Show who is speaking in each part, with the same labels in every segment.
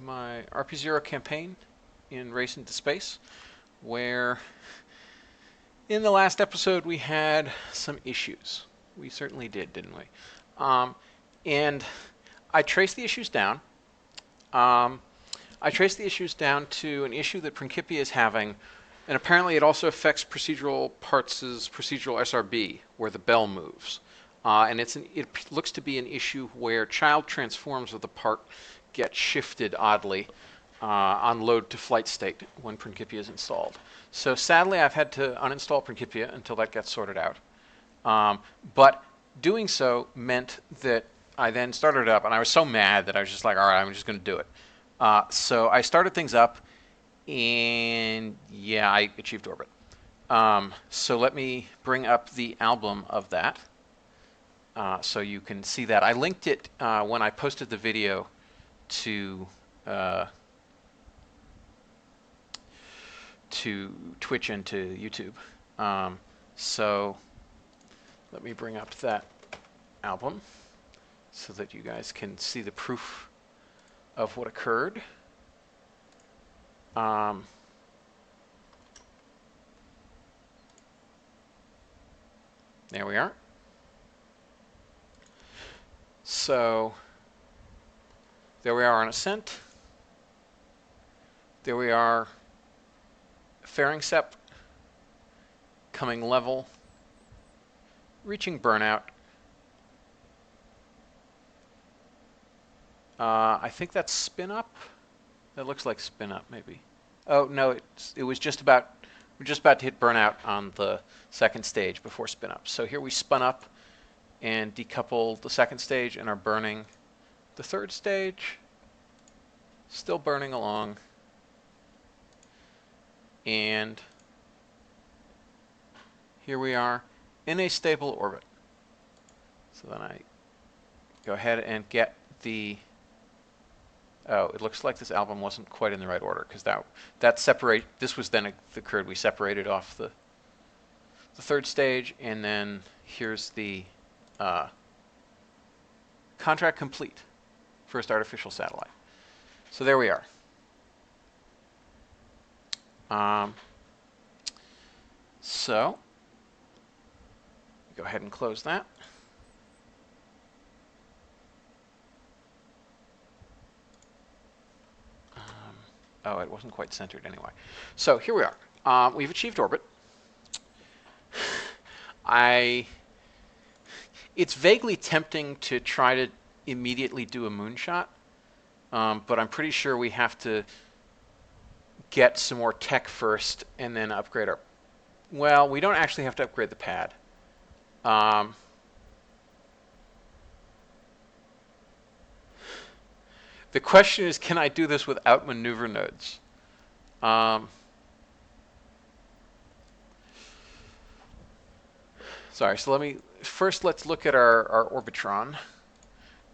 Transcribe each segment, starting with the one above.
Speaker 1: my RP-0 campaign in Race into Space, where in the last episode we had some issues. We certainly did, didn't we? And I traced the issues down. I traced the issues down to an issue that Principia is having, and apparently it also affects procedural parts' procedural SRB, where the bell moves. And it looks to be an issue where child transforms of the part get shifted oddly on load to flight state when Principia is installed. So sadly, I've had to uninstall Principia until that gets sorted out. But doing so meant that I then started it up, and I was so mad that I was just like, all right, I'm just going to do it. So I started things up, and yeah, I achieved orbit. So let me bring up the album of that so you can see that. I linked it when I posted the video to Twitch and to YouTube. So let me bring up that album so that you guys can see the proof of what occurred. There we are. So there we are on ascent. There we are, fairing sep, coming level, reaching burnout. I think that's spin up. That looks like spin up, maybe. Oh no, it was just about, we're just about to hit burnout on the second stage before spin up. So here we spun up and decoupled the second stage and are burning the third stage. Still burning along. And here we are in a stable orbit. So then I go ahead and get the, oh, it looks like this album wasn't quite in the right order, because this was then occurred. We separated off the third stage, and then here's the contract complete, first artificial satellite. So there we are. So go ahead and close that. Oh, it wasn't quite centered anyway. So here we are. We've achieved orbit. It's vaguely tempting to try to immediately do a moonshot, but I'm pretty sure we have to get some more tech first and then upgrade our... Well, we don't actually have to upgrade the pad. The question is, can I do this without maneuver nodes? Sorry, so let's look at our Orbitron,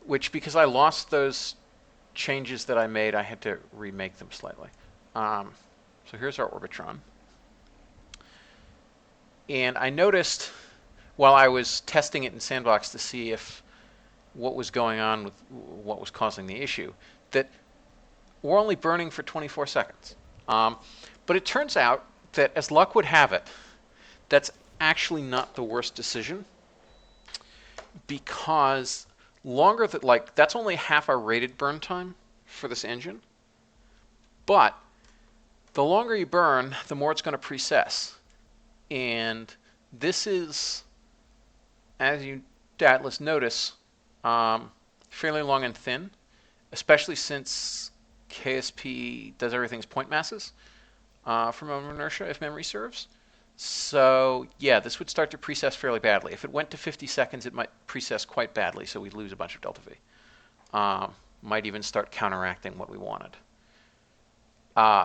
Speaker 1: which, because I lost those changes that I made, I had to remake them slightly. So here's our Orbitron. And I noticed while I was testing it in Sandbox to see if what was going on with what was causing the issue, that we're only burning for 24 seconds. But it turns out that, as luck would have it, that's actually not the worst decision, because that's only half our rated burn time for this engine. But the longer you burn, the more it's going to precess. And this is, as you doubtless notice, fairly long and thin, especially since KSP does everything's point masses from inertia, if memory serves. So yeah, this would start to precess fairly badly. If it went to 50 seconds, it might precess quite badly, so we'd lose a bunch of delta V. Might even start counteracting what we wanted.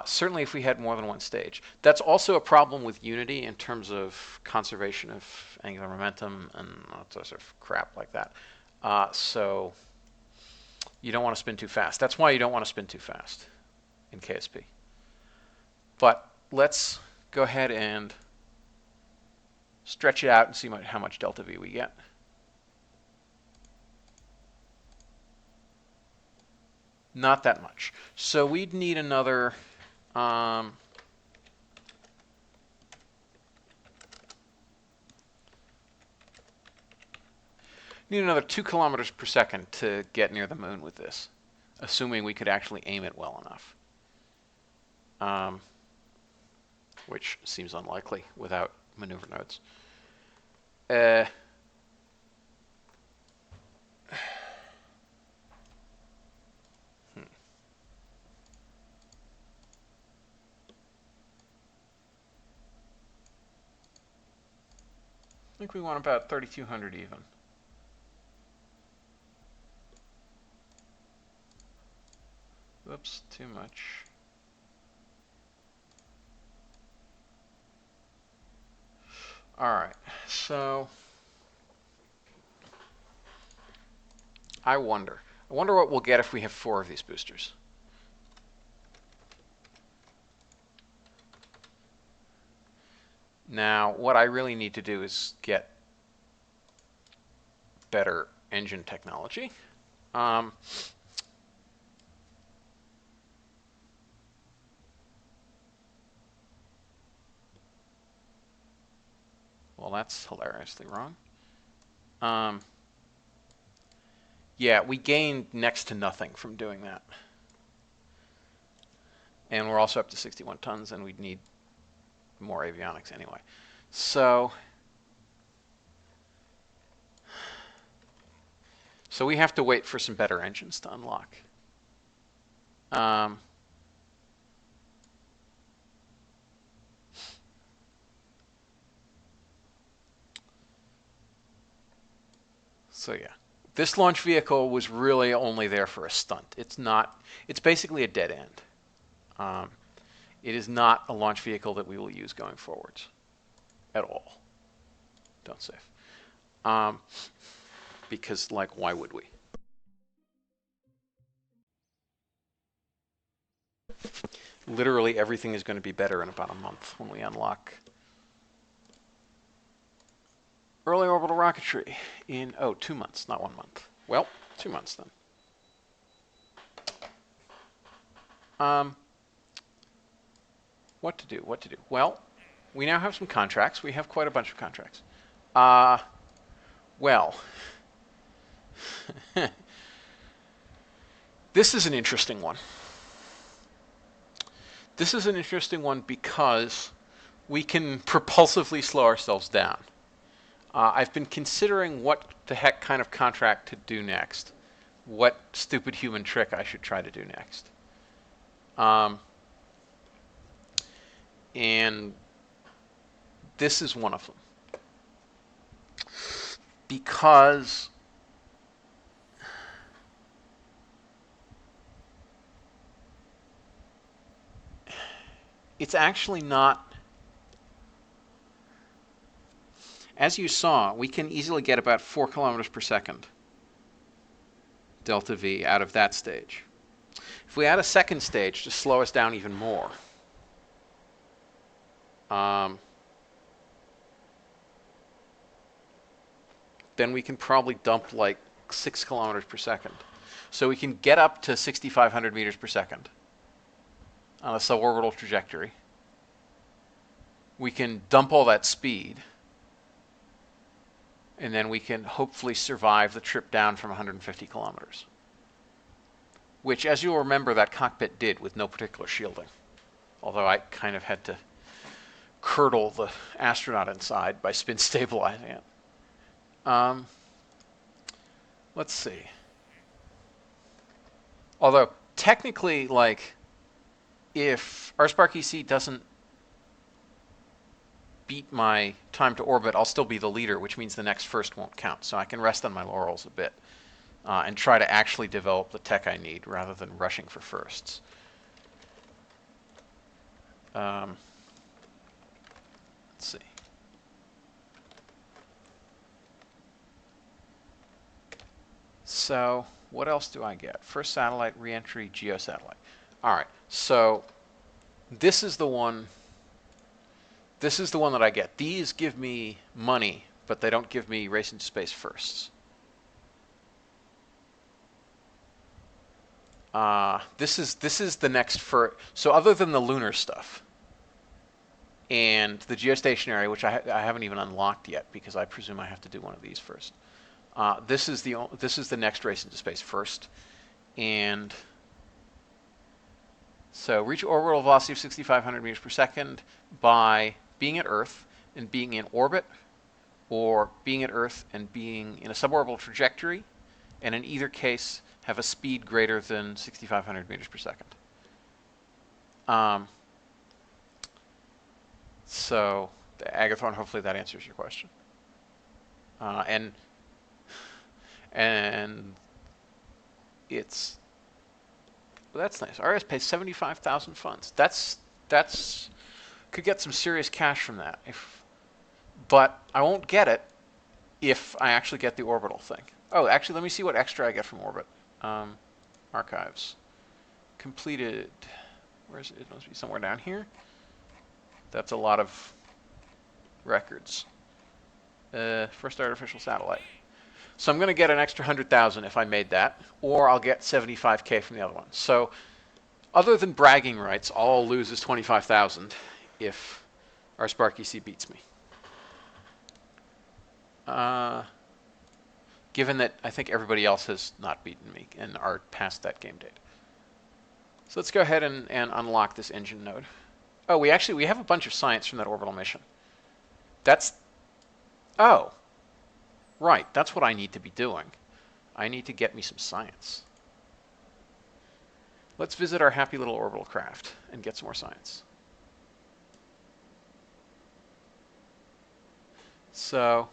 Speaker 1: Certainly if we had more than one stage. That's also a problem with Unity in terms of conservation of angular momentum and all sorts of crap like that. So you don't want to spin too fast. That's why you don't want to spin too fast in KSP. But let's go ahead and stretch it out and see how much delta V we get. Not that much. So we'd need another... need another 2 kilometers per second to get near the moon with this, assuming we could actually aim it well enough. Which seems unlikely without maneuver nodes. I think we want about 3,200 even. Whoops, too much. All right, so I wonder what we'll get if we have 4 of these boosters. Now, what I really need to do is get better engine technology. Well, that's hilariously wrong. Yeah, we gained next to nothing from doing that. And we're also up to 61 tons, and we'd need more avionics anyway. So we have to wait for some better engines to unlock. So yeah, this launch vehicle was really only there for a stunt. It's not. It's basically a dead end. It is not a launch vehicle that we will use going forwards at all. Don't save. Because, like, why would we? Literally everything is going to be better in about a month when we unlock early orbital rocketry in, 2 months, not 1 month. Well, 2 months then. What to do? Well, we now have some contracts. We have quite a bunch of contracts. Well, this is an interesting one. This is an interesting one because we can propulsively slow ourselves down. I've been considering what the heck kind of contract to do next. What stupid human trick I should try to do next. And this is one of them. Because it's actually not, as you saw, we can easily get about 4 kilometers per second delta V out of that stage. If we add a second stage to slow us down even more, then we can probably dump like 6 kilometers per second. So we can get up to 6,500 meters per second on a suborbital trajectory. We can dump all that speed, and then we can hopefully survive the trip down from 150 kilometers. Which, as you'll remember, that cockpit did with no particular shielding. Although I kind of had to curdle the astronaut inside by spin stabilizing it. Let's see. Although, technically, like, if RSpark EC doesn't beat my time to orbit, I'll still be the leader, which means the next first won't count. So I can rest on my laurels a bit and try to actually develop the tech I need rather than rushing for firsts. Let's see. So what else do I get? First satellite, reentry, geosatellite. All right, so this is the one. This is the one that I get. These give me money, but they don't give me race into space firsts. This is the next so other than the lunar stuff and the geostationary, which I haven't even unlocked yet because I presume I have to do one of these first. This is the next race into space first, and so reach orbital velocity of 6,500 meters per second by being at Earth and being in orbit, or being at Earth and being in a suborbital trajectory, and in either case have a speed greater than 6,500 meters per second. So, Agathon, hopefully that answers your question. And it's, well, that's nice. RS pays 75,000 funds. That's could get some serious cash from that. But I won't get it if I actually get the orbital thing. Oh, actually, let me see what extra I get from orbit. Archives. Completed. Where is it? It must be somewhere down here. That's a lot of records. First artificial satellite. So I'm going to get an extra 100,000 if I made that, or I'll get 75K from the other one. So other than bragging rights, all I'll lose is 25,000 if our SparkEC beats me. Given that I think everybody else has not beaten me and are past that game date. So let's go ahead and unlock this engine node. Oh, we have a bunch of science from that orbital mission. Oh, right, that's what I need to be doing. I need to get me some science. Let's visit our happy little orbital craft and get some more science. So,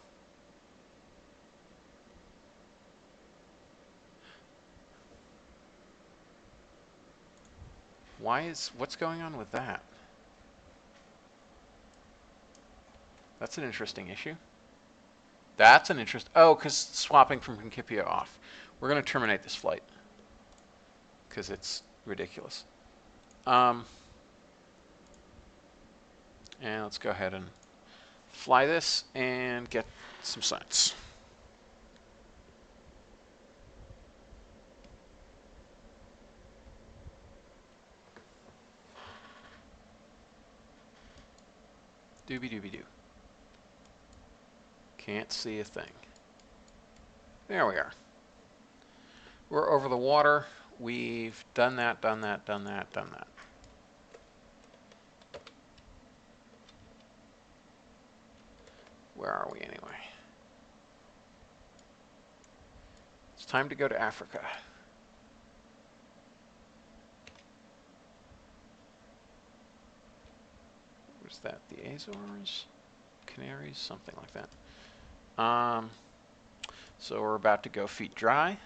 Speaker 1: what's going on with that? That's an interesting issue. That's an oh, because swapping from Principia off. We're going to terminate this flight because it's ridiculous. And let's go ahead and fly this and get some science. Doobie-doobie-doo. Can't see a thing. There we are. We're over the water. We've done that, done that, done that, done that. Where are we anyway? It's time to go to Africa. Where's that? The Azores? Canaries? Something like that. So we're about to go feet dry.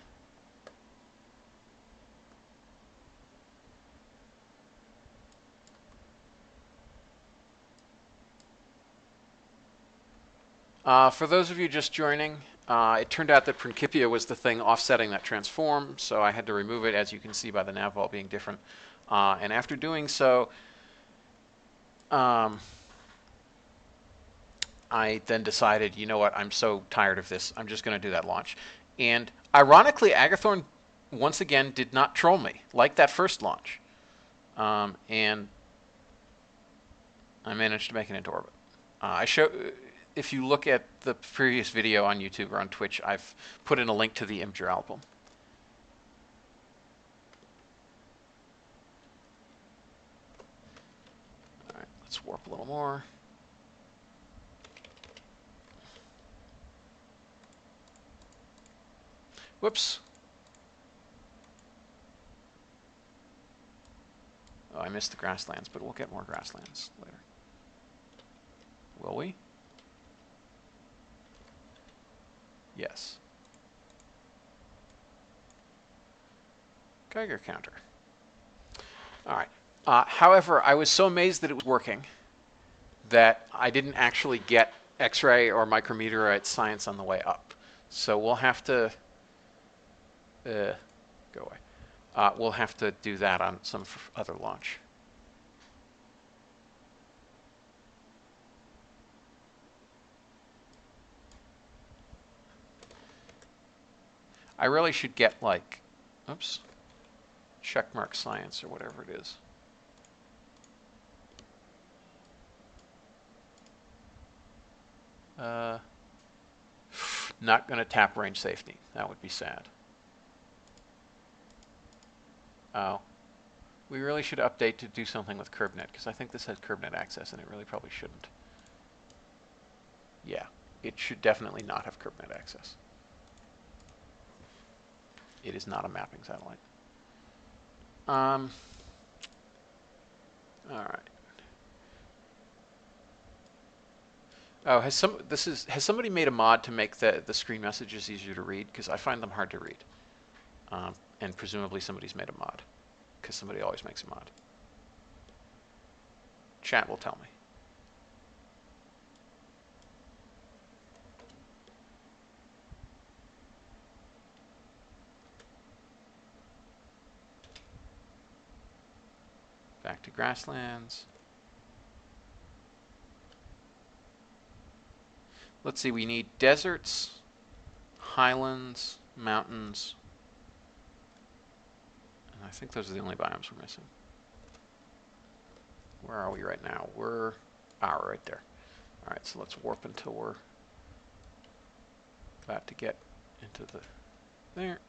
Speaker 1: For those of you just joining, it turned out that Principia was the thing offsetting that transform, so I had to remove it, as you can see by the nav vault being different. And after doing so, I then decided, you know what, I'm so tired of this, I'm just going to do that launch. And ironically, Agathon, once again, did not troll me, like that first launch. And I managed to make it into orbit. If you look at the previous video on YouTube or on Twitch, I've put in a link to the Imgur album. All right, let's warp a little more. Whoops. Oh, I missed the grasslands, but we'll get more grasslands later. Will we? Yes. Geiger counter. All right. However, I was so amazed that it was working that I didn't actually get X-ray or micrometeorite science on the way up. So we'll have to go away. We'll have to do that on some other launch. I really should get, like, oops, checkmark science or whatever it is. Not going to tap range safety. That would be sad. Oh. We really should update to do something with KerbNet, because I think this has KerbNet access, and it really probably shouldn't. Yeah, it should definitely not have KerbNet access. It is not a mapping satellite. All right. Oh, has somebody made a mod to make the screen messages easier to read? Because I find them hard to read. And presumably somebody's made a mod, because somebody always makes a mod. Chat will tell me. Back to grasslands. Let's see, we need deserts, highlands, mountains, and I think those are the only biomes we're missing. Where are we right now? We're right there. All right, so let's warp until we're about to get into the there.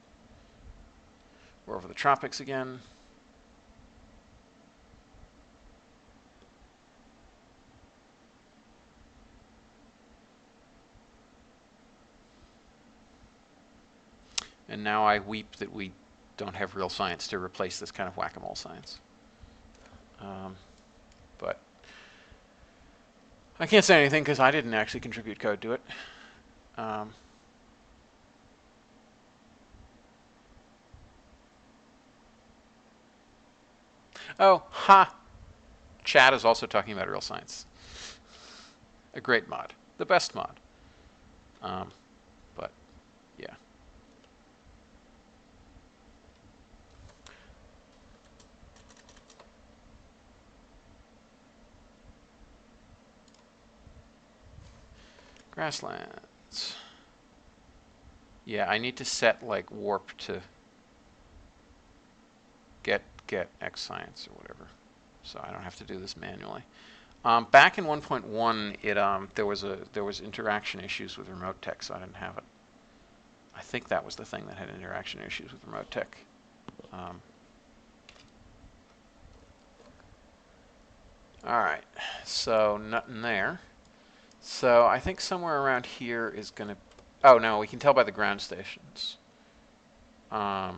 Speaker 1: We're over the tropics again. And now I weep that we don't have real science to replace this kind of whack-a-mole science. But I can't say anything because I didn't actually contribute code to it. Oh, ha! Chad is also talking about real science. A great mod. The best mod. But, yeah. Grasslands. Yeah, I need to set like warp to get X science or whatever, so I don't have to do this manually. Back in 1.1, there was interaction issues with RemoteTech, so I didn't have it. I think that was the thing that had interaction issues with RemoteTech. All right, so nothing there. So I think somewhere around here is going to... Oh, no, we can tell by the ground stations. We're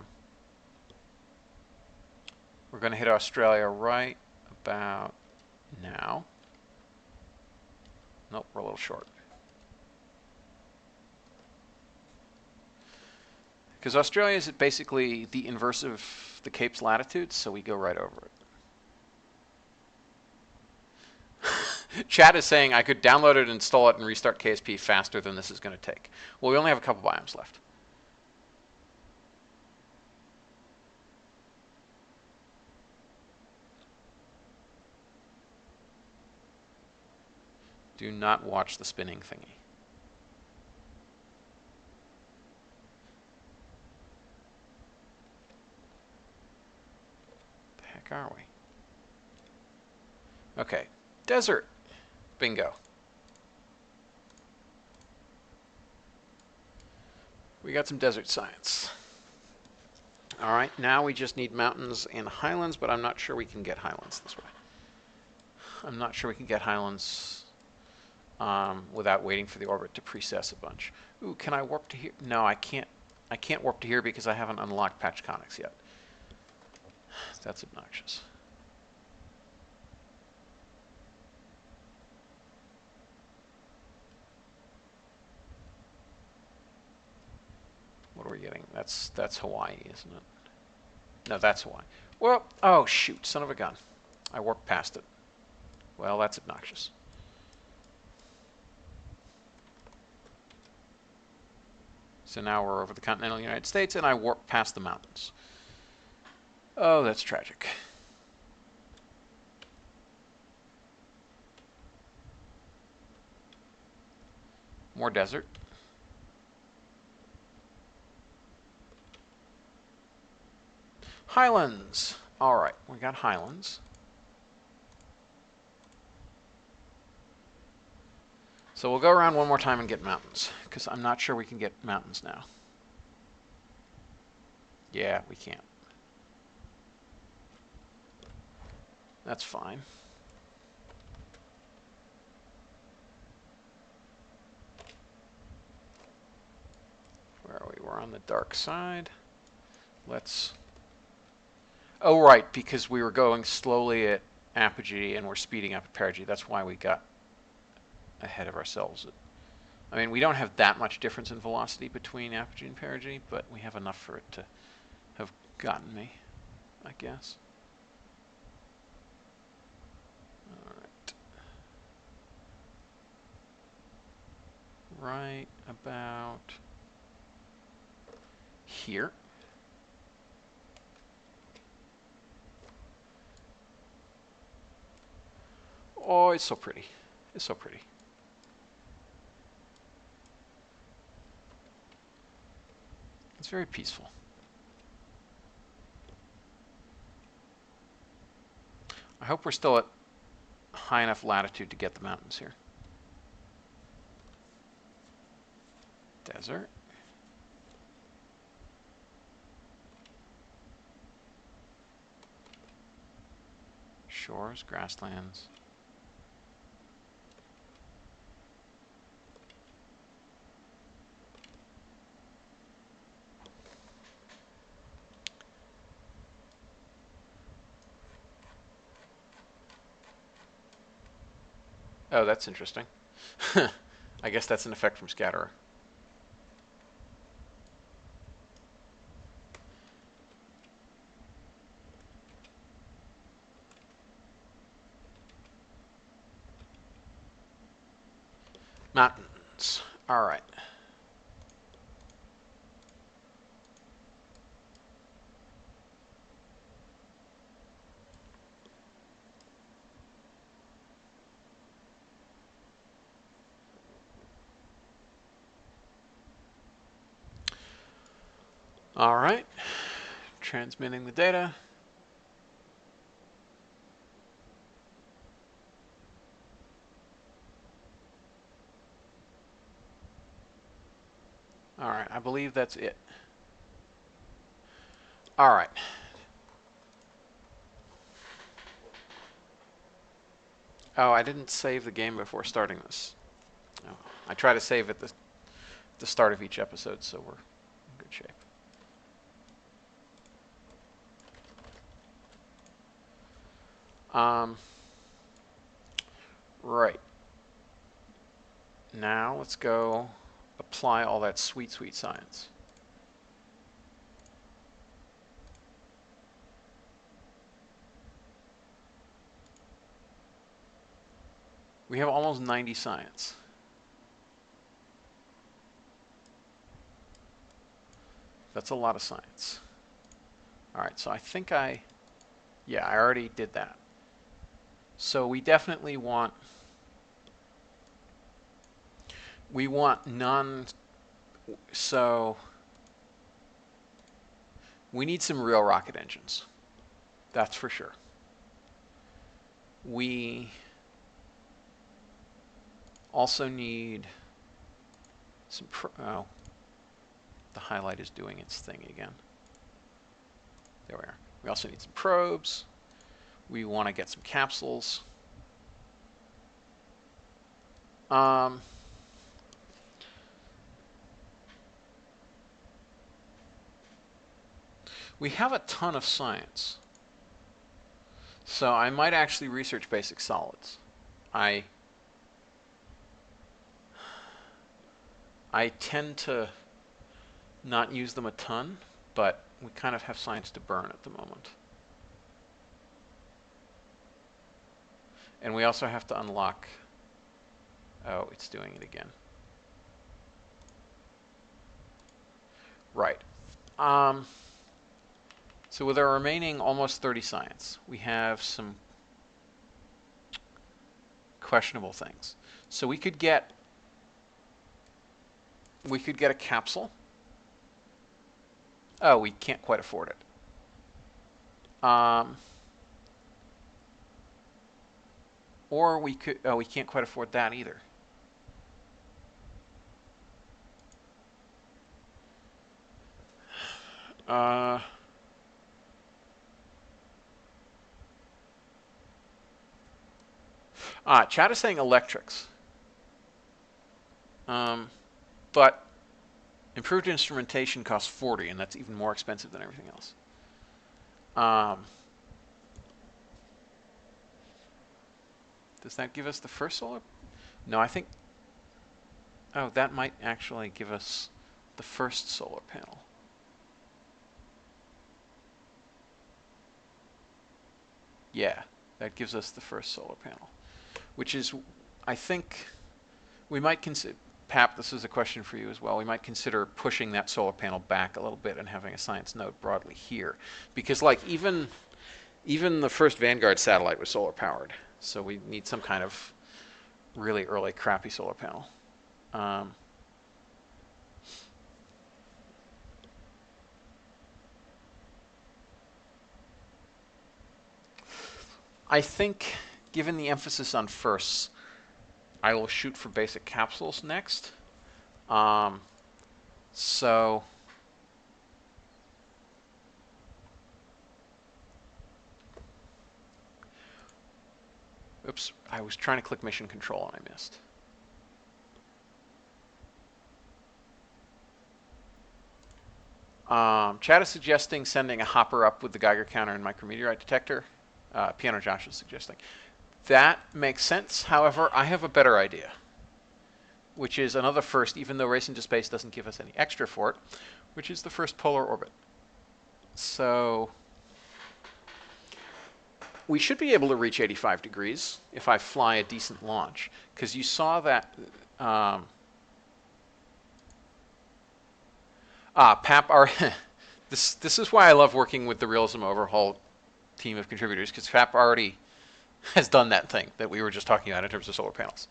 Speaker 1: going to hit Australia right about now. Nope, we're a little short. Because Australia is basically the inverse of the Cape's latitude, so we go right over it. Chat is saying I could download it, install it, and restart KSP faster than this is going to take. Well, we only have a couple biomes left. Do not watch the spinning thingy. The heck are we? Okay, desert. Bingo. We got some desert science. All right, now we just need mountains and highlands, but I'm not sure we can get highlands this way. I'm not sure we can get highlands without waiting for the orbit to precess a bunch. Ooh, can I warp to here? No, I can't. I can't warp to here because I haven't unlocked patch conics yet. That's obnoxious. What are we getting? That's Hawaii, isn't it? No, that's Hawaii. Well, oh shoot, son of a gun. I warped past it. Well, that's obnoxious. So now we're over the continental United States, and I warped past the mountains. Oh, that's tragic. More desert. Highlands. All right, we got Highlands. So we'll go around one more time and get mountains, because I'm not sure we can get mountains now. Yeah, we can't. That's fine. Where are we? We're on the dark side. Let's... Oh, right, because we were going slowly at apogee and we're speeding up at perigee. That's why we got ahead of ourselves. I mean, we don't have that much difference in velocity between apogee and perigee, but we have enough for it to have gotten me, I guess. All right. Right about here. Oh, it's so pretty. It's so pretty. It's very peaceful. I hope we're still at high enough latitude to get the mountains here. Desert. Shores, grasslands. Oh, that's interesting. I guess that's an effect from Scatterer. Mountains. All right. All right. Transmitting the data. All right, I believe that's it. All right. Oh, I didn't save the game before starting this. Oh, I try to save at the start of each episode, so we're in good shape. Right. Now let's go apply all that sweet, sweet science. We have almost 90 science. That's a lot of science. All right, so I think yeah, I already did that. So we definitely want, none, so we need some real rocket engines. That's for sure. We also need some, oh, the highlight is doing its thing again. There we are. We also need some probes. We want to get some capsules. We have a ton of science. So I might actually research basic solids. I tend to not use them a ton, but we kind of have science to burn at the moment. And we also have to unlock, oh, it's doing it again. Right. So with our remaining almost 30 science, we have some questionable things. So we could get a capsule. Oh, we can't quite afford it. Or we could, oh, we can't quite afford that either. Chat is saying electrics. But improved instrumentation costs 40, and that's even more expensive than everything else. Does that give us the first solar? No, I think... Oh, that might actually give us the first solar panel. Yeah, that gives us the first solar panel, which is, I think, we might consider... Pap, this is a question for you as well. We might consider pushing that solar panel back a little bit and having a science node broadly here. Because, like, even the first Vanguard satellite was solar powered. So we need some kind of really early crappy solar panel. I think, given the emphasis on firsts, I will shoot for basic capsules next. So oops, I was trying to click mission control and I missed. Chat is suggesting sending a hopper up with the Geiger counter and micrometeorite detector. Piano Josh is suggesting. That makes sense. However, I have a better idea, which is another first, even though Race into Space doesn't give us any extra for it, which is the first polar orbit. So we should be able to reach 85 degrees if I fly a decent launch, because you saw that... Pap, this is why I love working with the Realism Overhaul team of contributors, because Pap already has done that thing that we were just talking about in terms of solar panels,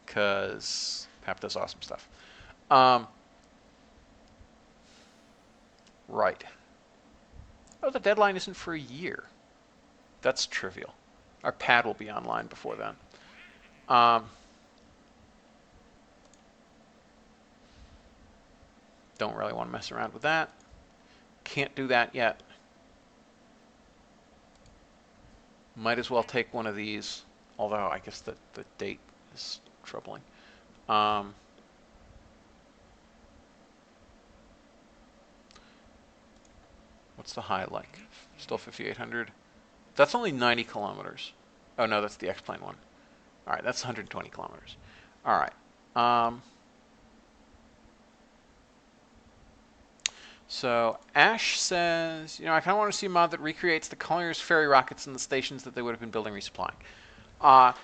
Speaker 1: because Pap does awesome stuff. Right. Oh, the deadline isn't for a year. That's trivial. Our pad will be online before then. Don't really want to mess around with that. Can't do that yet. Might as well take one of these, although I guess the date is troubling. What's the high like? Still 5,800? That's only 90 kilometers. Oh no, that's the X-Plane one. All right, that's 120 kilometers. All right. So Ash says, I kind of want to see a mod that recreates the Collier's ferry rockets and the stations that they would have been building resupplying.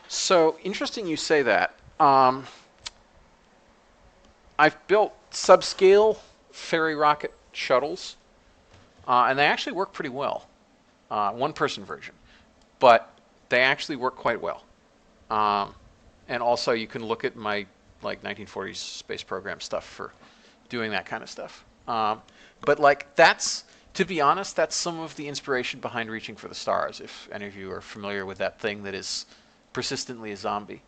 Speaker 1: So interesting you say that. I've built subscale ferry rocket shuttles, and they actually work pretty well. One-person version, but they actually work quite well. And also, you can look at my 1940s space program stuff for doing that kind of stuff. But that's, to be honest, that's some of the inspiration behind Reaching for the Stars, if any of you are familiar with that thing that is persistently a zombie,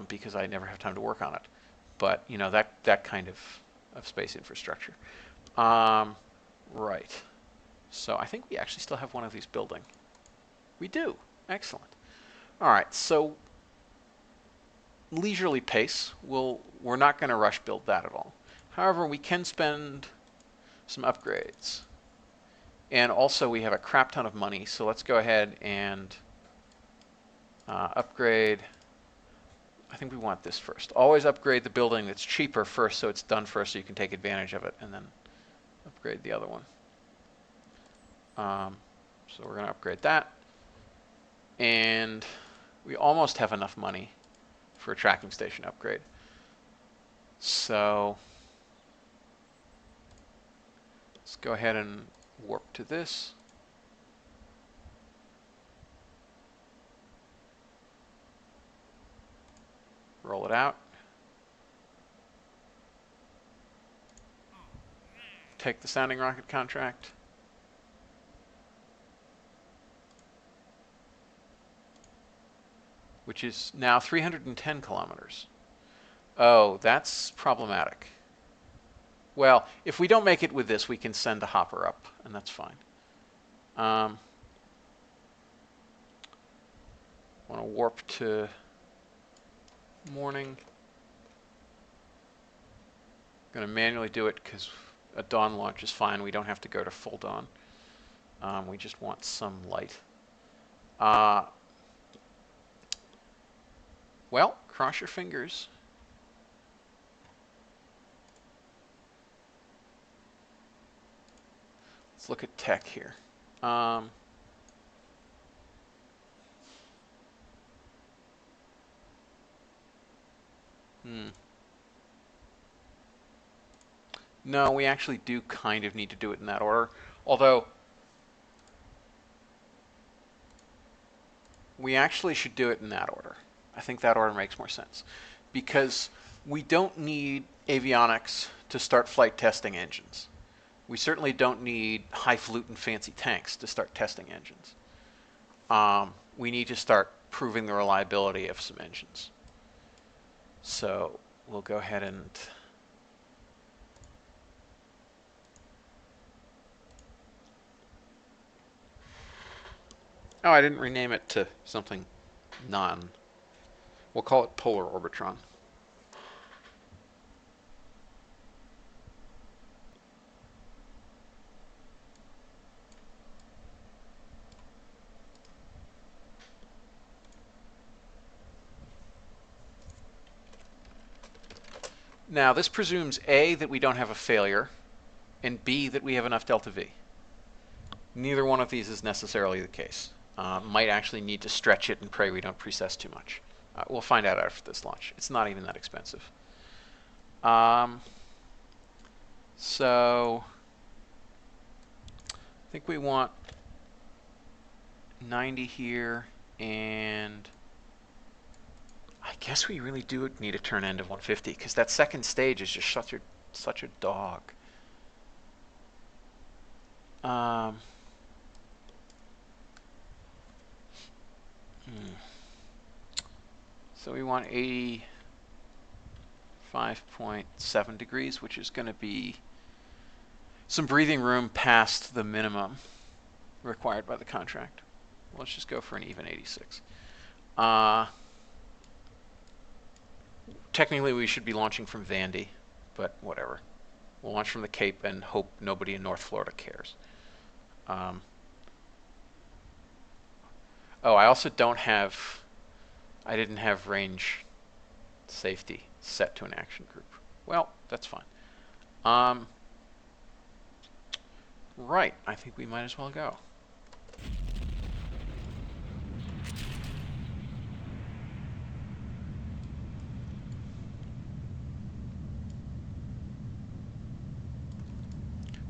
Speaker 1: because I never have time to work on it. But, that kind of space infrastructure. Right. So I think we actually still have one of these building. We do. Excellent. All right, so leisurely pace. We're not going to rush build that at all. However, we can spend some upgrades. And also we have a crap ton of money, so let's go ahead and upgrade. I think we want this first. Always upgrade the building that's cheaper first, so it's done first, so you can take advantage of it, and then upgrade the other one. So we're going to upgrade that. And we almost have enough money for a tracking station upgrade. So let's go ahead and warp to this. Roll it out. Take the sounding rocket contract. which is now 310 kilometers. Oh, that's problematic. Well, if we don't make it with this, we can send a hopper up, and that's fine. Want to warp to morning. Going to manually do it because a dawn launch is fine. We don't have to go to full dawn. We just want some light. Well, cross your fingers. Let's look at tech here. No, we actually do kind of need to do it in that order. Although, we actually should do it in that order. I think that order makes more sense. Because we don't need avionics to start flight testing engines. We certainly don't need highfalutin fancy tanks to start testing engines. We need to start proving the reliability of some engines. So we'll go ahead and oh, I didn't rename it to something non. We'll call it Polar Orbitron. Now, this presumes A, that we don't have a failure, and B, that we have enough delta V. Neither one of these is necessarily the case. Might actually need to stretch it and pray we don't precess too much. We'll find out after this launch. It's not even that expensive. So I think we want 90 here, and I guess we really do need a turn end of 150 because that second stage is just such a dog. So we want 85.7 degrees, which is going to be some breathing room past the minimum required by the contract. Let's just go for an even 86. Technically, we should be launching from Vandy, but whatever. We'll launch from the Cape and hope nobody in North Florida cares. Oh, I also don't have... I didn't have range safety set to an action group. Well, that's fine. Right, I think we might as well go.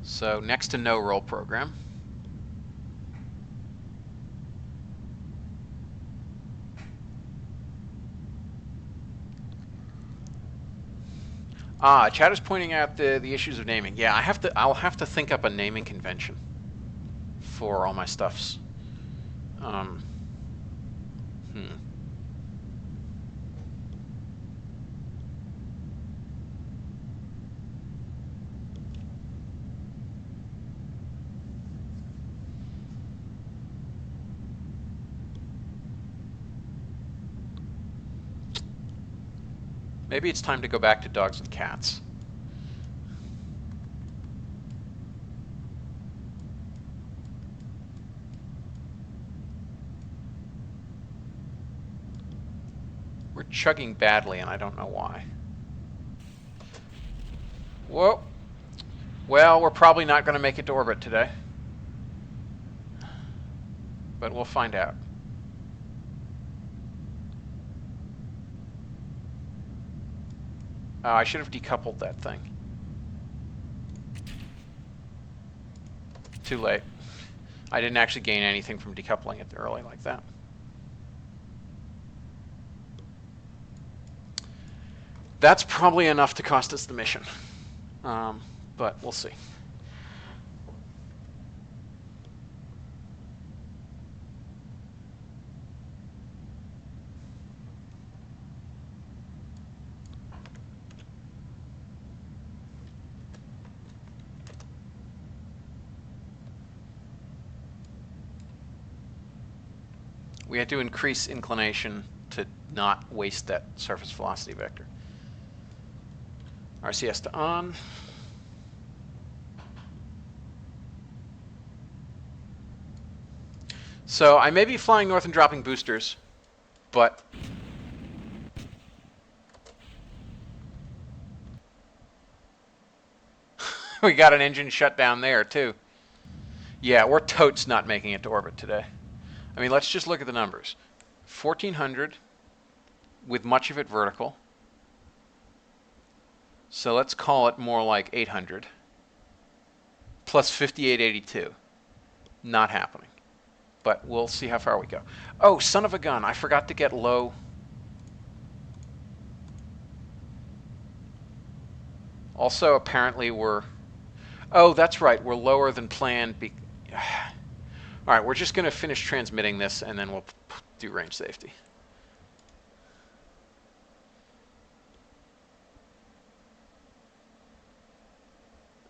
Speaker 1: So next to no roll program. Chad is pointing out the issues of naming. Yeah, I'll have to think up a naming convention for all my stuffs. Maybe it's time to go back to dogs and cats. We're chugging badly, and I don't know why. Whoa. Well, we're probably not going to make it to orbit today. But we'll find out. I should have decoupled that thing. Too late. I didn't actually gain anything from decoupling it early like that. That's probably enough to cost us the mission. But we'll see. We had to increase inclination to not waste that surface velocity vector. RCS to on. So I may be flying north and dropping boosters, but we got an engine shut down there too. Yeah, we're totes not making it to orbit today. I mean, let's just look at the numbers. 1,400 with much of it vertical. So let's call it more like 800. Plus 5882. Not happening. But we'll see how far we go. Oh, son of a gun. I forgot to get low. Also, apparently we're... Oh, that's right. We're lower than planned. All right, we're just going to finish transmitting this, and then we'll do range safety.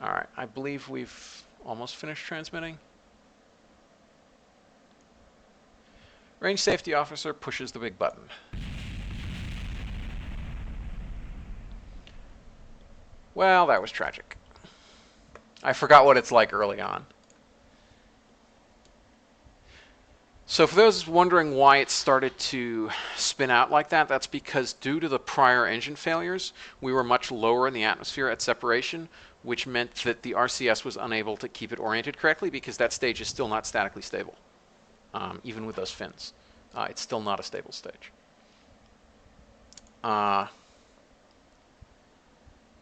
Speaker 1: All right, I believe we've almost finished transmitting. Range safety officer pushes the big button. Well, that was tragic. I forgot what it's like early on. So for those wondering why it started to spin out like that, that's because due to the prior engine failures, we were much lower in the atmosphere at separation, which meant that the RCS was unable to keep it oriented correctly because that stage is still not statically stable, even with those fins. It's still not a stable stage.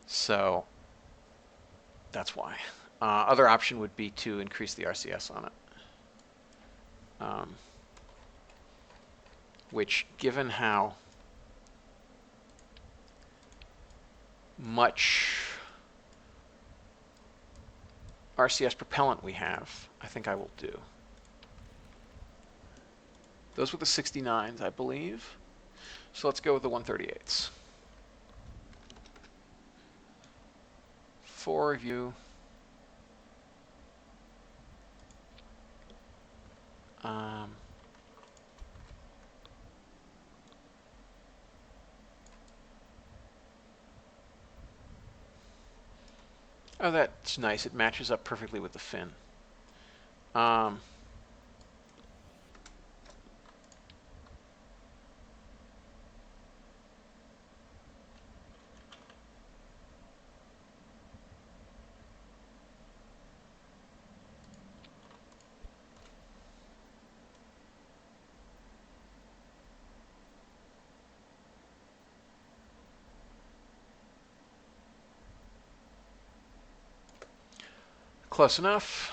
Speaker 1: So that's why. Other option would be to increase the RCS on it. Which, given how much RCS propellant we have, I think I will do. Those were the 69s, I believe. So let's go with the 138s. For review. Oh, that's nice. It matches up perfectly with the fin. Close enough.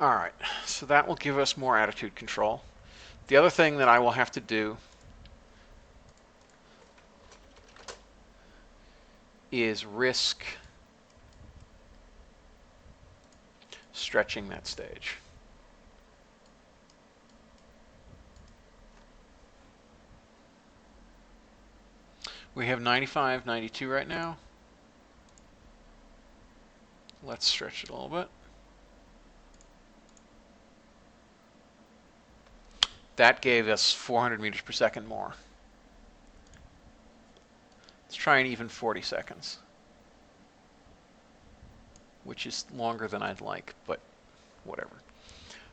Speaker 1: All right, so that will give us more attitude control. The other thing that I will have to do is risk stretching that stage. We have 95, 92 right now. Let's stretch it a little bit. That gave us 400 meters per second more. Let's try an even 40 seconds, which is longer than I'd like, but whatever.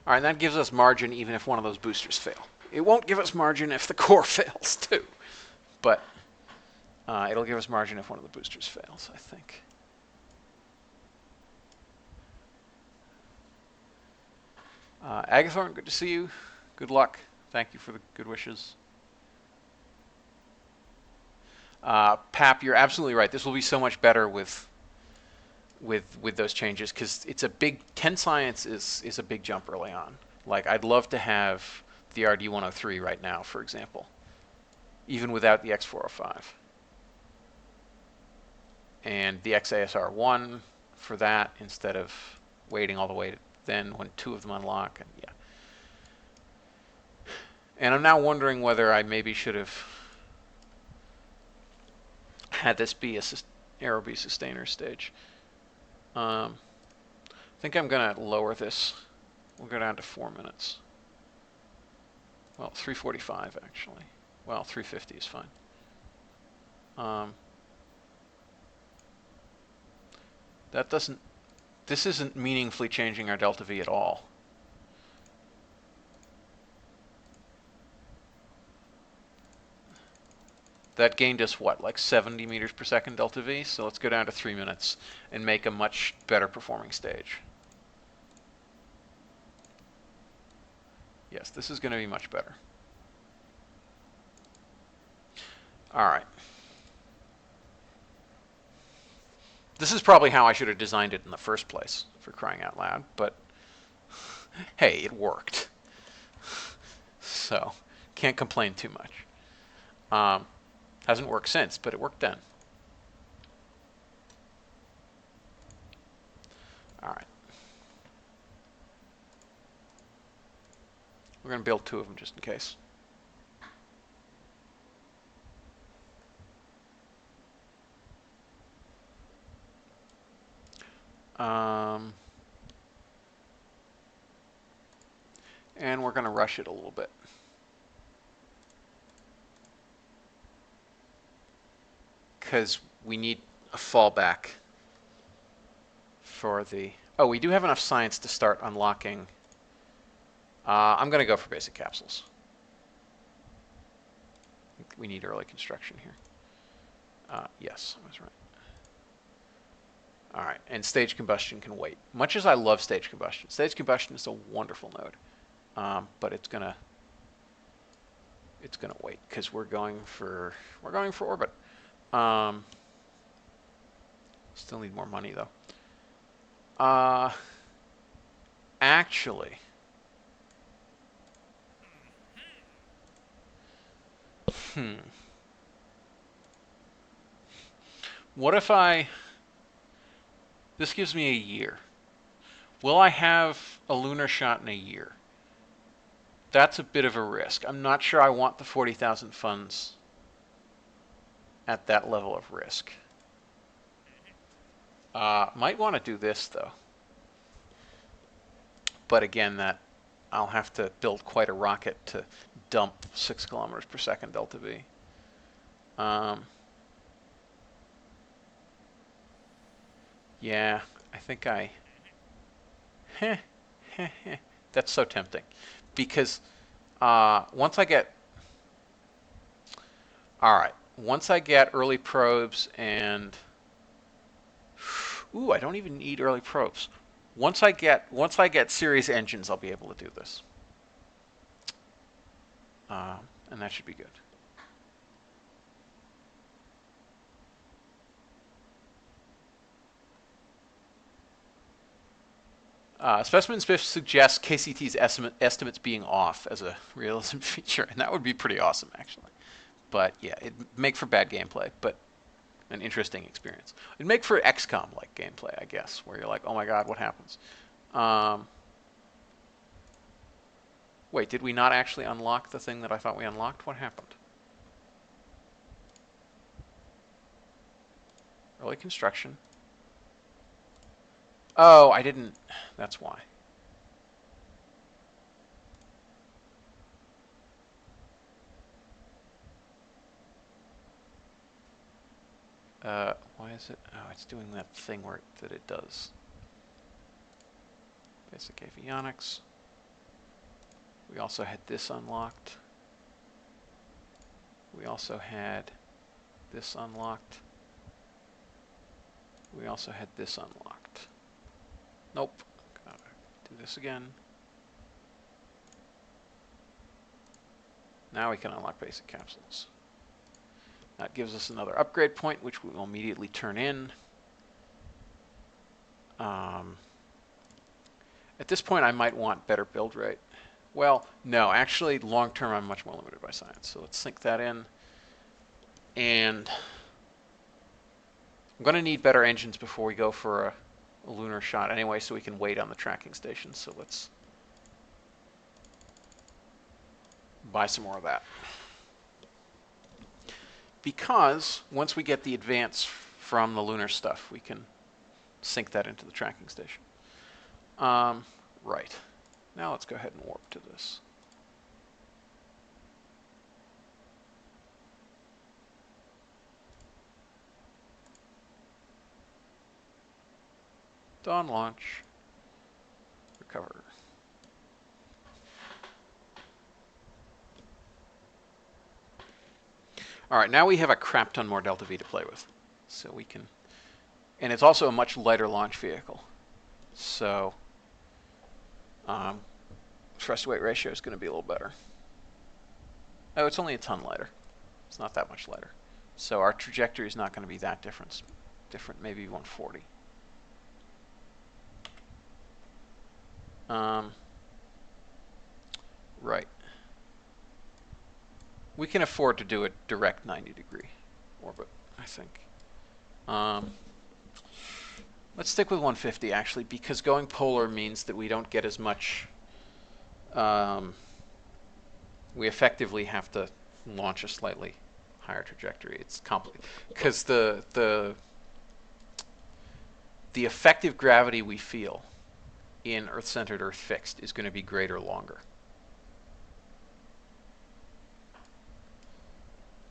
Speaker 1: All right, that gives us margin even if one of those boosters fail. It won't give us margin if the core fails too, but it'll give us margin if one of the boosters fails, I think. Agathorn, good to see you. Good luck. Thank you for the good wishes. Pap, you're absolutely right. This will be so much better with those changes because it's a big 10 science is a big jump early on. Like I'd love to have the RD103 right now, for example, even without the X405, and the XASR1 for that instead of waiting all the way to then when two of them unlock. And yeah. And I'm now wondering whether I maybe should have had this be a Taerobee sustainer stage. I think I'm going to lower this. We'll go down to 4 minutes. Well, 345 actually. Well, 350 is fine. That doesn't, this isn't meaningfully changing our delta V at all. That gained us what, like 70 meters per second delta V? So let's go down to 3 minutes and make a much better performing stage. Yes, this is going to be much better. All right. This is probably how I should have designed it in the first place, for crying out loud, but hey, it worked. So, can't complain too much. Hasn't worked since, but it worked then. All right. We're going to build 2 of them just in case. And we're going to rush it a little bit. Because we need a fallback for the... Oh, we do have enough science to start unlocking. I'm going to go for basic capsules. I think we need early construction here. Yes, I was right. All right, and stage combustion can wait. Much as I love stage combustion is a wonderful node, but it's gonna wait because we're going for orbit. Still need more money though. Actually, what if this gives me a year. Will I have a lunar shot in a year? That's a bit of a risk. I'm not sure I want the 40,000 funds at that level of risk. Might want to do this though. But again, that I'll have to build quite a rocket to dump 6 kilometers per second delta V. Yeah, I think that's so tempting. Because once I get early probes and ooh, I don't even need early probes. Once I get series engines, I'll be able to do this. And that should be good. Specimen Spiff suggests KCT's estimates being off as a realism feature, and that would be pretty awesome, actually. But yeah, it'd make for bad gameplay, but an interesting experience. It'd make for XCOM-like gameplay, I guess, where you're like, oh my god, what happens? Wait, did we not actually unlock the thing that I thought we unlocked? What happened? Early construction. Oh, I didn't. That's why. Why is it? Oh, it's doing that thing that it does. Basic avionics. We also had this unlocked. We also had this unlocked. We also had this unlocked. Nope. Gotta do this again. Now we can unlock basic capsules. That gives us another upgrade point, which we will immediately turn in. At this point, I might want better build rate. Well, no, actually, long term, I'm much more limited by science. So let's sync that in. And I'm going to need better engines before we go for a lunar shot anyway, so we can wait on the tracking station. So let's buy some more of that. Because once we get the advance from the lunar stuff, we can sync that into the tracking station. Right. Now let's go ahead and warp to this. Dawn launch. Recover. All right, now we have a crap ton more Delta V to play with. So we can, and it's also a much lighter launch vehicle. So thrust to weight ratio is going to be a little better. Oh, it's only a ton lighter. It's not that much lighter. So our trajectory is not going to be that different, maybe 140. Right. We can afford to do a direct 90-degree orbit, I think. Let's stick with 150, actually, because going polar means that we don't get as much. We effectively have to launch a slightly higher trajectory. It's complicated because the effective gravity we feel in Earth-centered, Earth-fixed is going to be greater longer.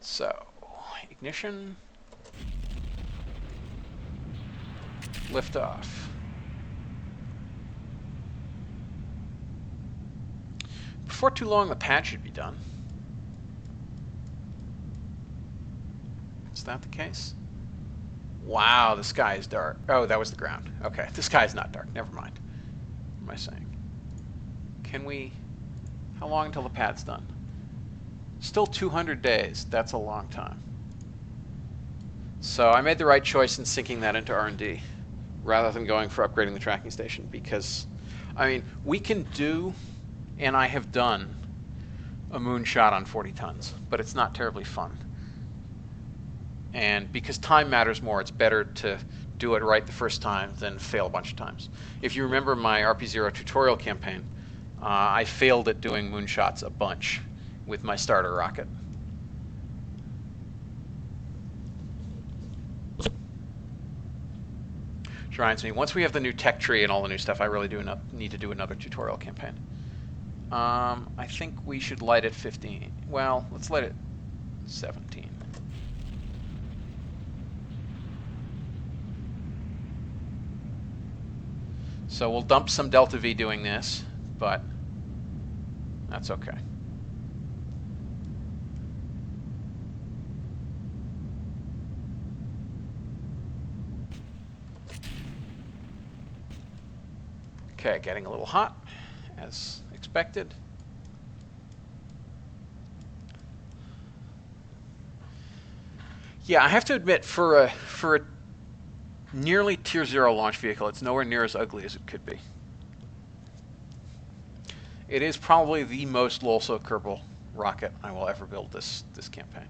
Speaker 1: So, ignition, liftoff. Before too long, the pad should be done. Is that the case? Wow, the sky is dark. Oh, that was the ground. Okay, the sky is not dark. Never mind. What am I saying? Can we... How long until the pad's done? Still 200 days. That's a long time. So I made the right choice in sinking that into R&D rather than going for upgrading the tracking station because, I mean, we can do, and I have done, a moonshot on 40 tons, but it's not terribly fun. And because time matters more, it's better to do it right the first time than fail a bunch of times. If you remember my RP-0 tutorial campaign, I failed at doing moonshots a bunch with my starter rocket. Which reminds me, once we have the new tech tree and all the new stuff, I really do need to do another tutorial campaign. I think we should light at 15. Well, let's light it 17. So we'll dump some Delta V doing this, but that's okay. Okay, getting a little hot, as expected. Yeah, I have to admit, for a nearly Tier 0 launch vehicle, it's nowhere near as ugly as it could be. It is probably the most LOLSO Kerbal rocket I will ever build this campaign.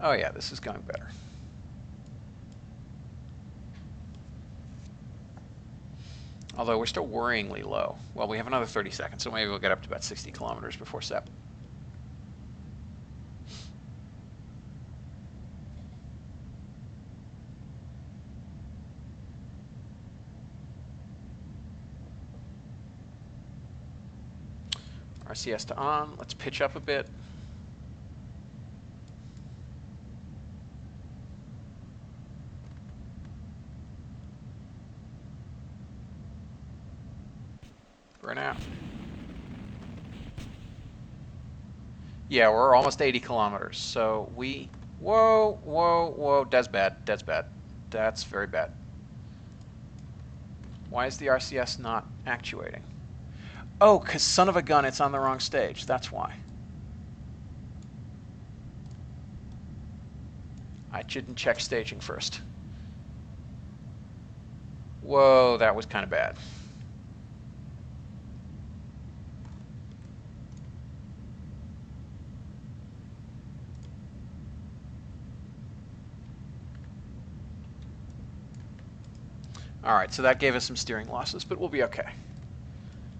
Speaker 1: Oh yeah, this is going better. Although we're still worryingly low. Well, we have another 30 seconds, so maybe we'll get up to about 60 kilometers before SEP. RCS to on. Let's pitch up a bit. Burn out. Yeah, we're almost 80 kilometers. So we... Whoa, whoa, whoa. That's bad. That's bad. That's very bad. Why is the RCS not actuating? Oh, because son of a gun, it's on the wrong stage. That's why. I didn't check staging first. Whoa, that was kind of bad. All right, so that gave us some steering losses, but we'll be okay.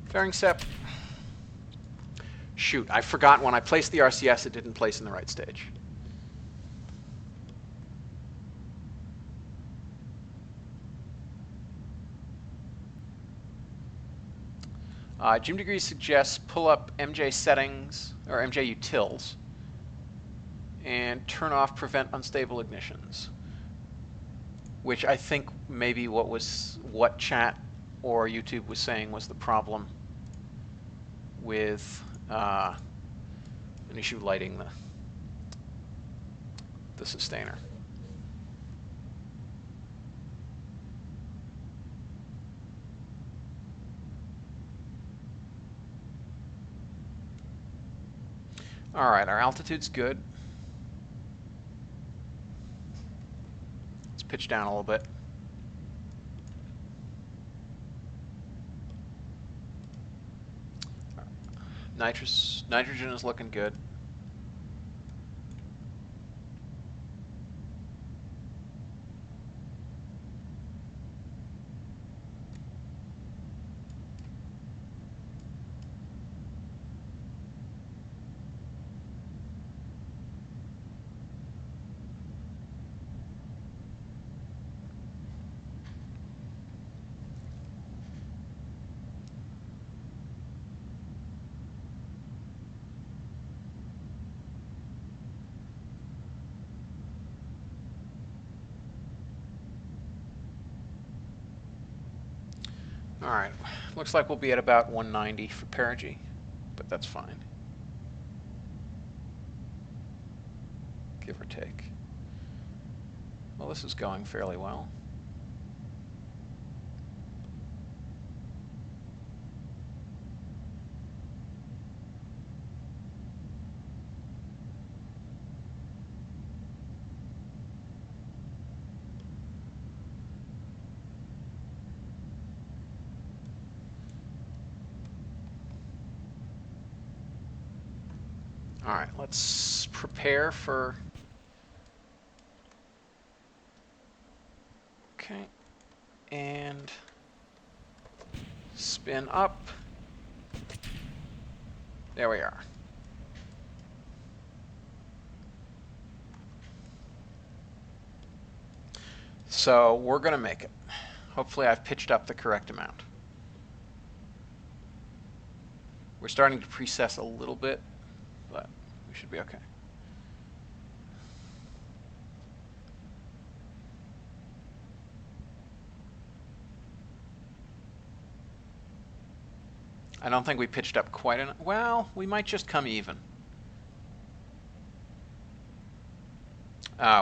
Speaker 1: Fairing SEP. Shoot, I forgot when I placed the RCS, it didn't place in the right stage. Jim Degree suggests pull up MJ settings, or MJ utils, and turn off prevent unstable ignitions, which I think maybe what chat or YouTube was saying was the problem with an issue lighting the sustainer. All right, our altitude's good. Let's pitch down a little bit. Nitrogen is looking good. All right, looks like we'll be at about 190 for perigee, but that's fine. Give or take. Well, this is going fairly well. All right, let's prepare for... Okay, and spin up. There we are. So we're going to make it. Hopefully I've pitched up the correct amount. We're starting to precess a little bit, but we should be okay. I don't think we pitched up quite enough. Well, we might just come even.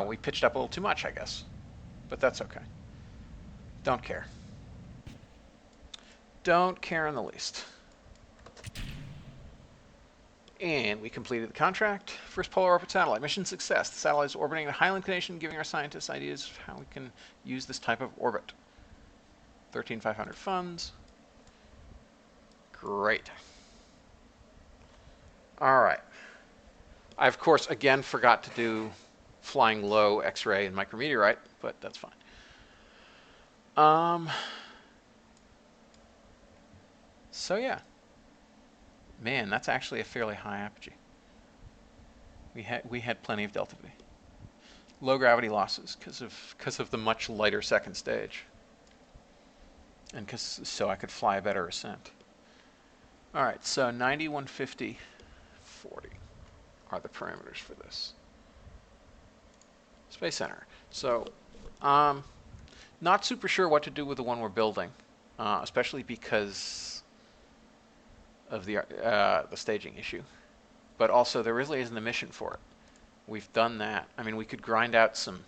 Speaker 1: We pitched up a little too much, I guess. But that's okay. Don't care. Don't care in the least. And we completed the contract. First polar orbit satellite. Mission success. The satellite is orbiting at a high inclination, giving our scientists ideas of how we can use this type of orbit. 13,500 funds. Great. All right. I, of course, again forgot to do flying low X-ray and micrometeorite, but that's fine. So yeah. Man, that's actually a fairly high apogee. We had plenty of delta V. Low gravity losses because of the much lighter second stage. And so I could fly a better ascent. All right, so 90, 150, 40 are the parameters for this. Space Center. So, not super sure what to do with the one we're building, especially because of the staging issue. But also, there really isn't a mission for it. We've done that. I mean, we could grind out some...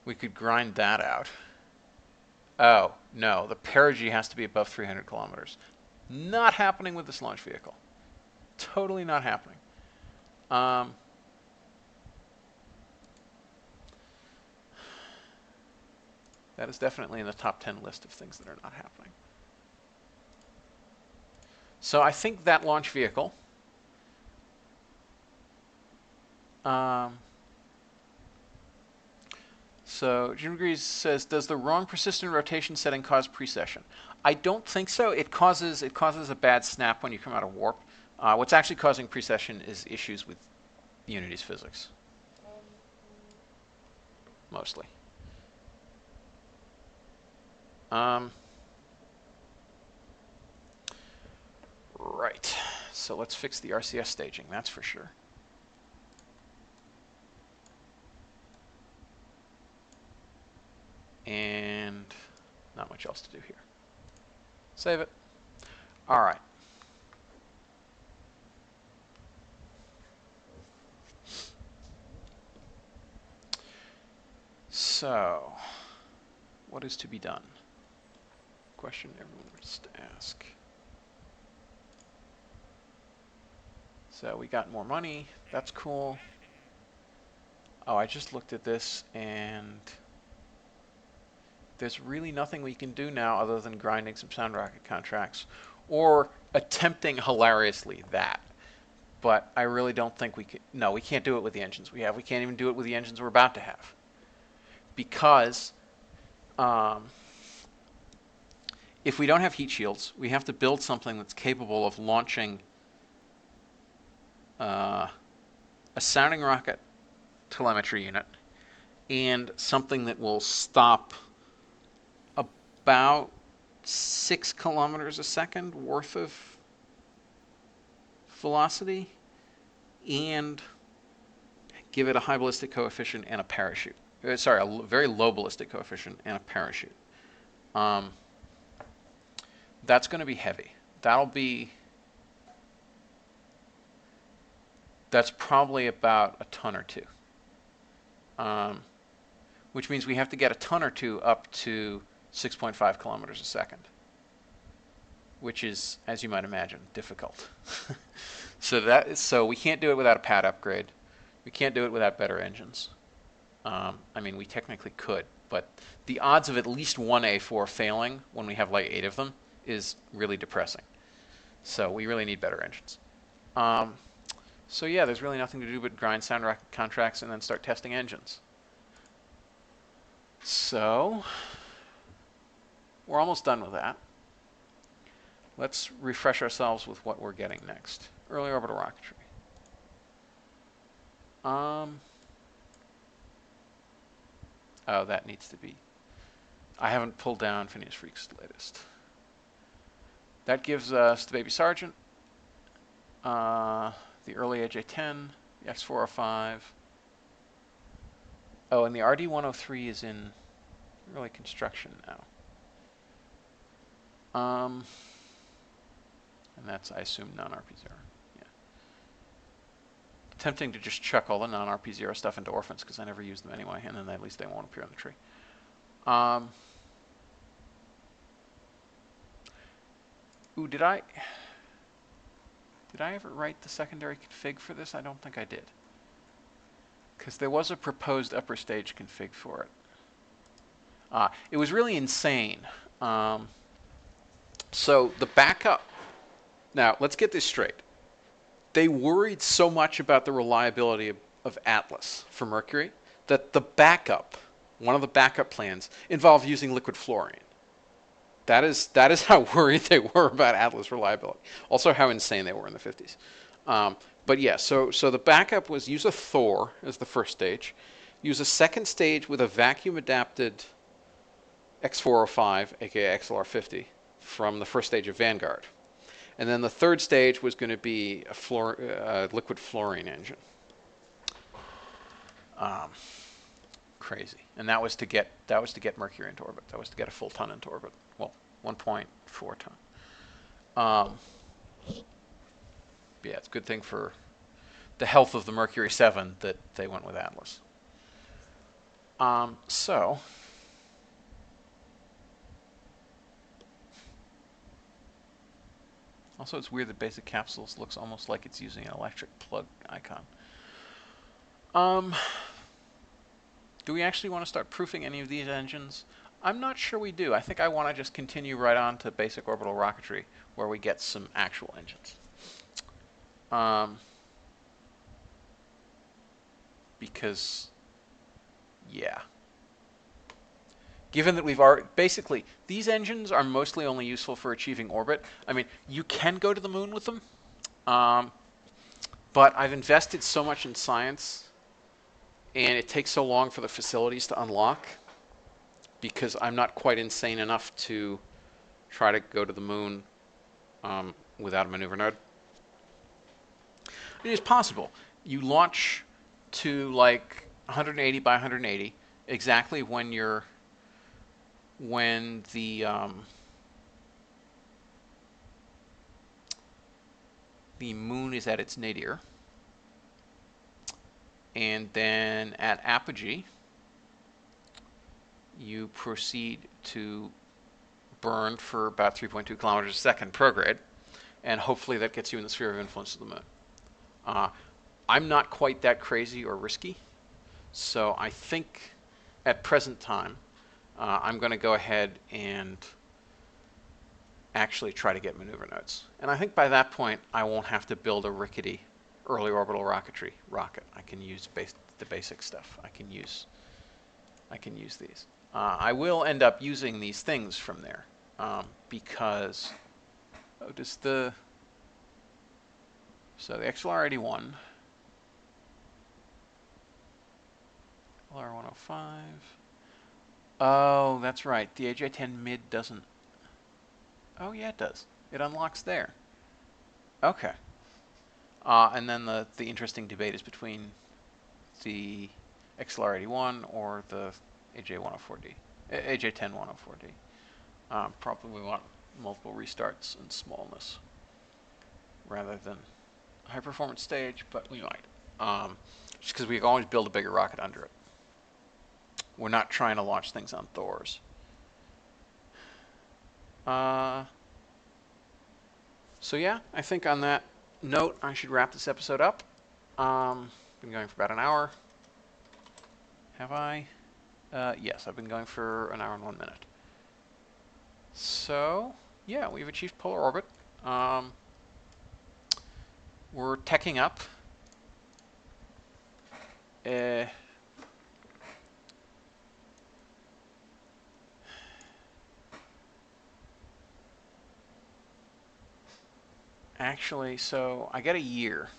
Speaker 1: We could grind that out. Oh, no, the perigee has to be above 300 kilometers. Not happening with this launch vehicle. Totally not happening. That is definitely in the top 10 list of things that are not happening. So I think that launch vehicle so Jim Greaves says, does the wrong persistent rotation setting cause precession? I don't think so. It causes a bad snap when you come out of warp. What's actually causing precession is issues with Unity's physics. Mostly. Right. So let's fix the RCS staging, that's for sure. And not much else to do here. Save it. All right. So, what is to be done? Question everyone wants to ask. So we got more money. That's cool. Oh, I just looked at this and there's really nothing we can do now other than grinding some sound rocket contracts or attempting hilariously that. But I really don't think we can. No, we can't do it with the engines we have. We can't even do it with the engines we're about to have. Because if we don't have heat shields, we have to build something that's capable of launching a sounding rocket telemetry unit and something that will stop about 6 kilometers a second worth of velocity and give it a high ballistic coefficient and a parachute. Sorry, a very low ballistic coefficient and a parachute. That's going to be heavy. That's probably about a ton or two. Which means we have to get a ton or two up to 6.5 kilometers a second, which is, as you might imagine, difficult. So we can't do it without a pad upgrade. We can't do it without better engines. I mean, we technically could, but the odds of at least one A4 failing when we have like 8 of them is really depressing. So we really need better engines. So yeah, there's really nothing to do but grind sound rocket contracts and then start testing engines. So we're almost done with that. Let's refresh ourselves with what we're getting next. Early orbital rocketry. Oh, that needs to be. I haven't pulled down Phineas Freak's latest. That gives us the Baby Sergeant, the early AJ-10, the X-405. Oh, and the RD-103 is in early construction now. And that's, I assume, non-RP-0. Yeah. Tempting to just chuck all the non-RP-0 stuff into orphans because I never use them anyway, and then at least they won't appear on the tree. Ooh, did I ever write the secondary config for this? I don't think I did. Because there was a proposed upper stage config for it. It was really insane. So the backup, now let's get this straight. They worried so much about the reliability of Atlas for Mercury that the backup, one of the backup plans, involved using liquid fluorine. That is how worried they were about Atlas reliability. Also how insane they were in the 50s. But yeah, so the backup was use a Thor as the first stage, use a second stage with a vacuum-adapted X405, aka XLR50, from the first stage of Vanguard. And then the third stage was going to be a liquid fluorine engine. Crazy. And that was to get Mercury into orbit. That was to get a full ton into orbit. Well, 1.4 ton. Yeah, it's a good thing for the health of the Mercury 7 that they went with Atlas. Also, it's weird that Basic Capsules looks almost like it's using an electric plug icon. Do we actually want to start proofing any of these engines? I'm not sure we do. I think I want to just continue right on to basic orbital rocketry, where we get some actual engines. Because, yeah. Given that we've already, basically, these engines are mostly only useful for achieving orbit. I mean, you can go to the moon with them, but I've invested so much in science, and it takes so long for the facilities to unlock, because I'm not quite insane enough to try to go to the moon without a maneuver node. It is possible. You launch to like 180 by 180, exactly when the moon is at its nadir, and then at apogee, you proceed to burn for about 3.2 kilometers a second prograde, and hopefully that gets you in the sphere of influence of the moon. I'm not quite that crazy or risky, so I think at present time I'm going to go ahead and actually try to get maneuver nodes. And I think by that point I won't have to build a rickety early orbital rocketry rocket. I can use the basic stuff. I can use these. I will end up using these things from there because the XLR-81, LR-105. Oh, that's right. The AJ-10 mid doesn't. Oh yeah, it does. It unlocks there. Okay. And then the interesting debate is between the XLR-81 or the AJ-104D, AJ-10-104D. Probably want multiple restarts and smallness rather than high performance stage, but we might. Just because we can always build a bigger rocket under it. We're not trying to launch things on Thors. So yeah, I think on that note, I should wrap this episode up. Been going for about an hour. Have I? Yes, I've been going for an hour and 1 minute. So yeah, we've achieved polar orbit. We're teching up. Actually, so I get a year.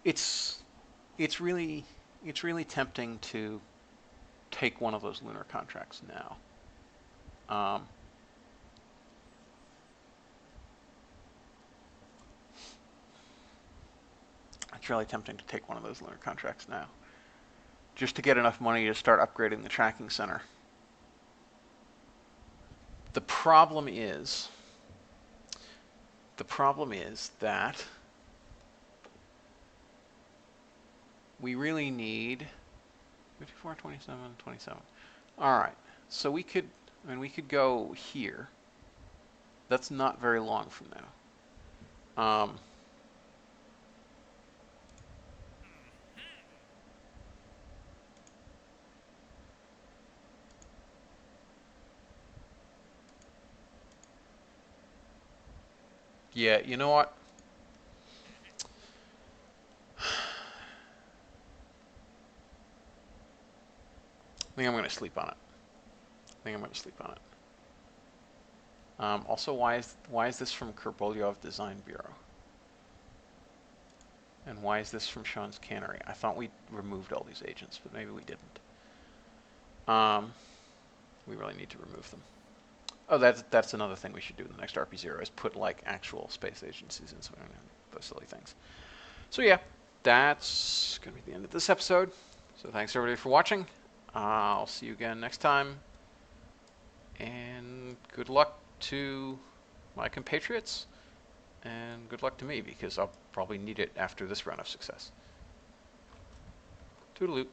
Speaker 1: It's really tempting to take one of those lunar contracts now. It's really tempting to take one of those lunar contracts now, just to get enough money to start upgrading the tracking center. The problem is that we really need 54, 27, 27. All right, so we could go here. That's not very long from now. Yeah, you know what? I think I'm going to sleep on it. Also, why is this from Kerbolyov Design Bureau? And why is this from Sean's Cannery? I thought we removed all these agents, but maybe we didn't. We really need to remove them. Oh, that's another thing we should do in the next RP-0 is put like actual space agencies in, so we don't have those silly things. So yeah, that's going to be the end of this episode. So thanks everybody for watching. I'll see you again next time. And good luck to my compatriots. And good luck to me, because I'll probably need it after this run of success. Toodaloo.